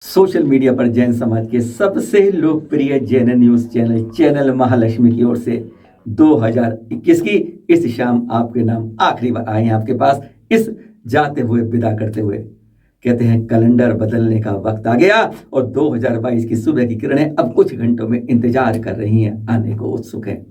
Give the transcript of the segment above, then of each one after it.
Social media पर जैन समाज के सबसे लोकप्रिय जैन न्यूज चैनल महालक्ष्मी की ओर से 2021 की इस शाम आपके नाम आखिरी बार आए हैं आपके पास इस जाते हुए विदा करते हुए। कहते हैं कैलेंडर बदलने का वक्त आ गया और 2022 की सुबह की किरणें अब कुछ घंटों में इंतजार कर रही हैं, आने को उत्सुक है।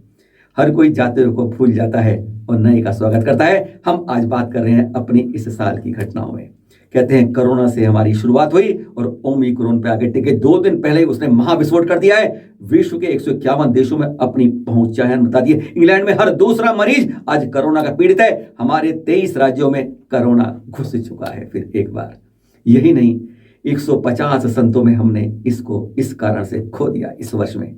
हर कोई जाते हुए को भूल जाता है और नए का स्वागत करता है। हम आज बात कर रहे हैं अपनी इस साल की घटनाओं में। कहते हैं कोरोना से हमारी शुरुआत हुई और ओमिक्रॉन पे आगे टिके 2 दिन पहले उसने महाविस्फोट कर दिया है। विश्व के 151 देशों में अपनी पहुंच चाहन बता दी है। इंग्लैंड में हर दूसरा मरीज आज कोरोना का पीड़ित है। हमारे 23 राज्यों में कोरोना घुस चुका है फिर एक बार। यही नहीं, 150 संतों में हमने इसको इस कारण से खो दिया। इस वर्ष में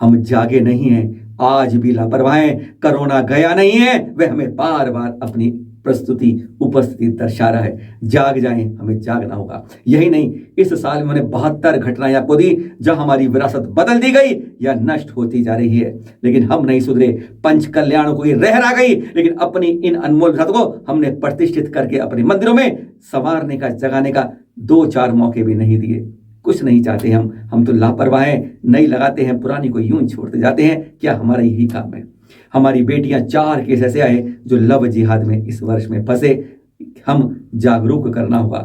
हम जागे नहीं हैं, आज भी लापरवाह हैं। कोरोना गया नहीं है, वह हमें बार बार अपनी उपस्थिति दर्शा रहा है। जाग जाएं, हमें जागना होगा। यही नहीं, इस साल में उन्होंने 72 घटनाएं आपको दी जहां हमारी विरासत बदल दी गई या नष्ट होती जा रही है, लेकिन हम नहीं सुधरे। पंच कल्याणों को रहरा गई, लेकिन अपनी इन अनमोल विरासत को हमने प्रतिष्ठित करके अपने मंदिरों में संवारने का, जगाने का 2-4 मौके भी नहीं दिए। कुछ नहीं चाहते हम तो लापरवाह हैं। नई लगाते हैं, पुरानी को यूं छोड़ते जाते हैं। क्या हमारा यही काम है? हमारी बेटियां 4 केस ऐसे आए जो लव जिहाद में इस वर्ष में फंसे। हम जागरूक करना होगा।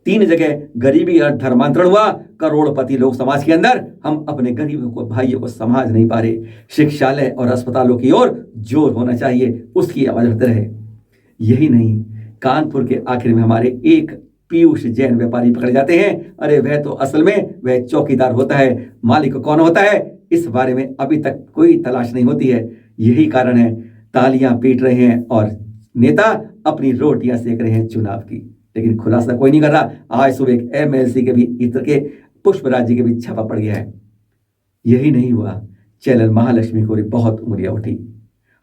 3 जगह गरीबी और धर्मांतरण हुआ। करोड़पति लोग समाज के अंदर, हम अपने गरीबों को, भाइयों को समझ नहीं पा रहे। शिक्षालय और अस्पतालों की ओर जोर होना चाहिए, उसकी आवाज उठते रहे। यही नहीं, कानपुर के आखिर में हमारे एक पीयूष जैन व्यापारी पकड़े जाते हैं। अरे वह तो असल में वह चौकीदार होता है, मालिक कौन होता है इस बारे में अभी तक कोई तलाश नहीं होती है। यही कारण है तालियां पीट रहे हैं और नेता अपनी रोटियां सेक रहे हैं चुनाव की, लेकिन खुलासा कोई नहीं कर रहा। आज सुबह एक एमएलसी के भी इत्र के पुष्पराज जी के भी छापा पड़ गया है। यही नहीं हुआ, चैनल महालक्ष्मी को बहुत उंगलियां उठी।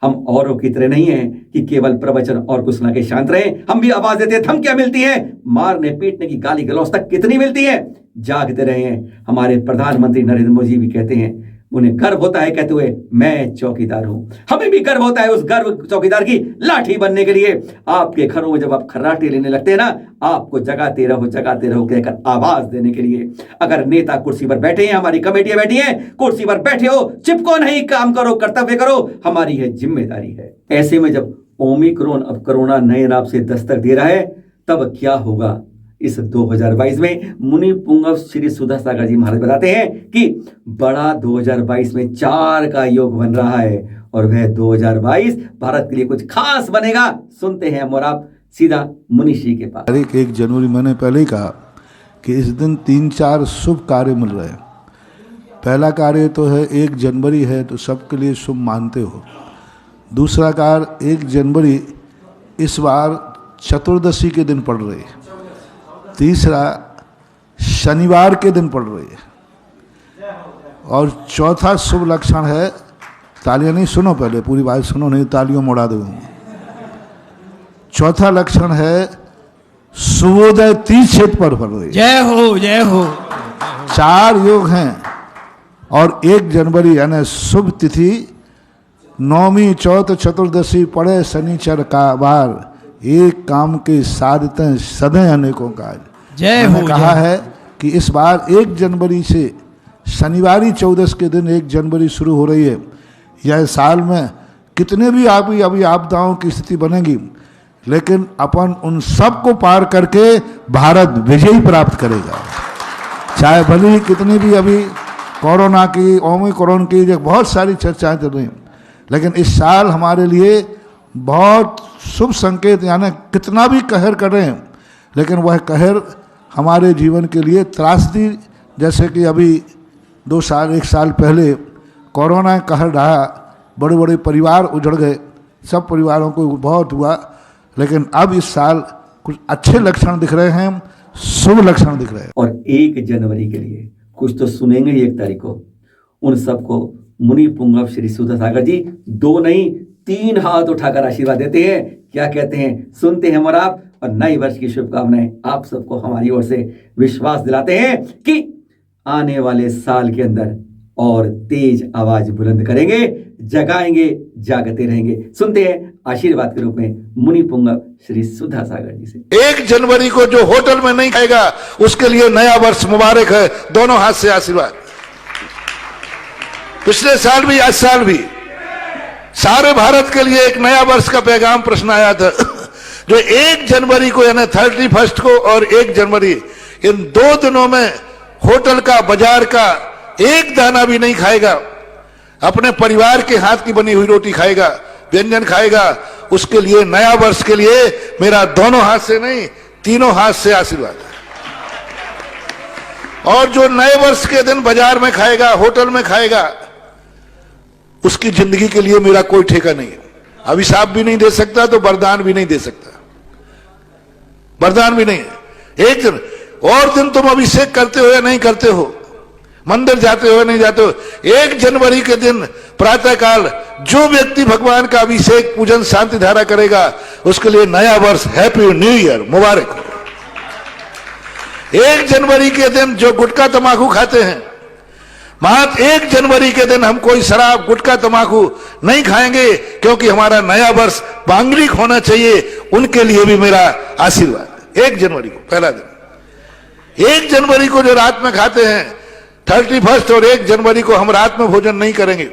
हम औरों की तरह नहीं हैं कि केवल प्रवचन और कुछ ना के शांत रहे। हम भी आवाज देते हैं, धमकियां मिलती हैं, मारने पीटने की गाली गलौज तक कितनी मिलती है। जागते रहे हैं। हमारे प्रधानमंत्री नरेंद्र मोदी भी कहते हैं, उन्हें गर्व होता है कहते हुए मैं चौकीदार हूं। हमें भी गर्व होता है उस गर्व चौकीदार की लाठी बनने के लिए। आपके घरों में जब आप खर्राटे लेने लगते हैं ना, आपको जगाते रहो कहकर आवाज देने के लिए। अगर नेता कुर्सी पर बैठे हैं, हमारी कमेटियां बैठी हैं, कुर्सी पर बैठे हो, चिपको नहीं, काम करो, कर्तव्य करो, हमारी यह जिम्मेदारी है। ऐसे में जब ओमिक्रॉन अब कोरोना नए नाम से दस्तक दे रहा है, तब क्या होगा इस 2022 में? मुनि पुंगव श्री सुधा सागर जी महाराज बताते हैं कि बड़ा 2022 में 4 का योग बन रहा है और वह 2022 भारत के लिए कुछ खास बनेगा। सुनते हैं और आप सीधा मुनि श्री के पास। 1 जनवरी मैंने पहले ही कहा कि इस दिन 3-4 शुभ कार्य मिल रहे हैं। पहला कार्य तो है 1 जनवरी है तो सबके लिए शुभ मानते हो। दूसरा कार्य 1 जनवरी इस बार चतुर्दशी के दिन पड़ रही है। तीसरा शनिवार के दिन पड़ रही है। और चौथा शुभ लक्षण है, तालियां नहीं, सुनो पहले पूरी बात सुनो, नहीं तालियों में उड़ा दूंगा। चौथा लक्षण है सूर्योदय 30 क्षेत्र पर पड़ रही है। जय हो जय हो। 4 योग हैं और 1 जनवरी यानी शुभ तिथि, नौमी, चौथ, चतुर्दशी पड़े शनिचर का बार, एक काम के साधते सदैव अनेकों काज। जय मैंने हो। कहा है कि इस बार 1 जनवरी से शनिवारी 14 के दिन 1 जनवरी शुरू हो रही है। यह साल में कितने भी अभी आपदाओं की स्थिति बनेगी, लेकिन अपन उन सब को पार करके भारत विजय प्राप्त करेगा। चाहे भले ही कितनी भी अभी कोरोना की, ओमिक्रॉन की बहुत सारी चर्चाएं चल रही हैं, लेकिन इस साल हमारे लिए बहुत शुभ संकेत, यानी कितना भी कहर कर रहे हैं, लेकिन वह कहर हमारे जीवन के लिए त्रासदी, जैसे कि अभी 1 साल पहले कोरोना कहर रहा, बड़े बड़े परिवार उजड़ गए, सब परिवारों को बहुत हुआ। लेकिन अब इस साल कुछ अच्छे लक्षण दिख रहे हैं, शुभ लक्षण दिख रहे हैं। और 1 जनवरी के लिए कुछ तो सुनेंगे 1 तारीख को। उन सबको मुनि पुंगव श्री सुधा सागर जी 2 नहीं 3 हाथ उठाकर आशीर्वाद देते हैं। क्या कहते हैं, सुनते हैं और आप। और नए वर्ष की शुभकामनाएं आप सबको हमारी ओर से विश्वास दिलाते हैं कि आने वाले साल के अंदर और तेज आवाज बुलंद करेंगे, जगाएंगे, जागते रहेंगे। सुनते हैं आशीर्वाद के रूप में मुनि पुंगव श्री सुधा सागर जी से। 1 जनवरी को जो होटल में नहीं खाएगा उसके लिए नया वर्ष मुबारक है, दोनों हाथ से आशीर्वाद। पिछले साल भी आज साल भी सारे भारत के लिए एक नया वर्ष का पैगाम प्रश्न आया था जो 1 जनवरी को यानी 31 को और 1 जनवरी इन 2 दिनों में होटल का बाजार का एक दाना भी नहीं खाएगा, अपने परिवार के हाथ की बनी हुई रोटी खाएगा, व्यंजन खाएगा, उसके लिए नया वर्ष के लिए मेरा दोनों हाथ से नहीं तीनों हाथ से आशीर्वाद है। और जो नए वर्ष के दिन बाजार में खाएगा, होटल में खाएगा, उसकी जिंदगी के लिए मेरा कोई ठेका नहीं है। अभिशाप भी नहीं दे सकता तो वरदान भी नहीं दे सकता, वरदान भी नहीं है। एक दिन और दिन तुम अभिषेक करते हो या नहीं करते हो, मंदिर जाते हो या नहीं जाते हो, 1 जनवरी के दिन प्रातःकाल जो व्यक्ति भगवान का अभिषेक पूजन शांति धारा करेगा उसके लिए नया वर्ष हैप्पी न्यू ईयर मुबारक हो। 1 जनवरी के दिन जो गुटखा तंबाकू खाते हैं, मात्र 1 जनवरी के दिन हम कोई शराब गुटखा तंबाकू नहीं खाएंगे क्योंकि हमारा नया वर्ष मांगलिक होना चाहिए, उनके लिए भी मेरा आशीर्वाद। 1 जनवरी को पहला दिन, 1 जनवरी को जो रात में खाते हैं 31 और 1 जनवरी को हम रात में भोजन नहीं करेंगे।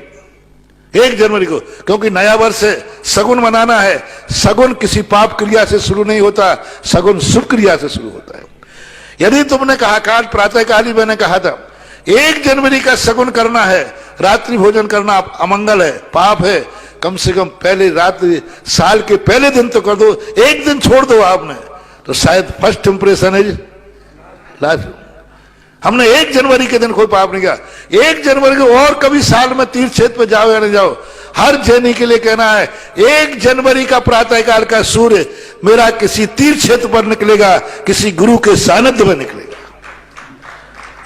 1 जनवरी को क्योंकि नया वर्ष है, सगुन मनाना है। सगुन किसी पाप क्रिया से शुरू नहीं होता, सगुन शुभ क्रिया से शुरू होता है। यदि तुमने कहा काल प्रातःकाल ही मैंने कहा था 1 जनवरी का सगुन करना है, रात्रि भोजन करना अमंगल है, पाप है, कम से कम पहले रात्रि साल के पहले दिन तो कर दो, एक दिन छोड़ दो आपने तो शायद फर्स्ट इंप्रेशन है लाइफ। हमने 1 जनवरी के दिन कोई पाप नहीं किया। 1 जनवरी को और कभी साल में तीर्थ क्षेत्र पे जाओ या नहीं जाओ, हर जैनी के लिए कहना है 1 जनवरी का प्रातःकाल का सूर्य मेरा किसी तीर्थ क्षेत्र पर निकलेगा, किसी गुरु के सानिध्य में निकलेगा।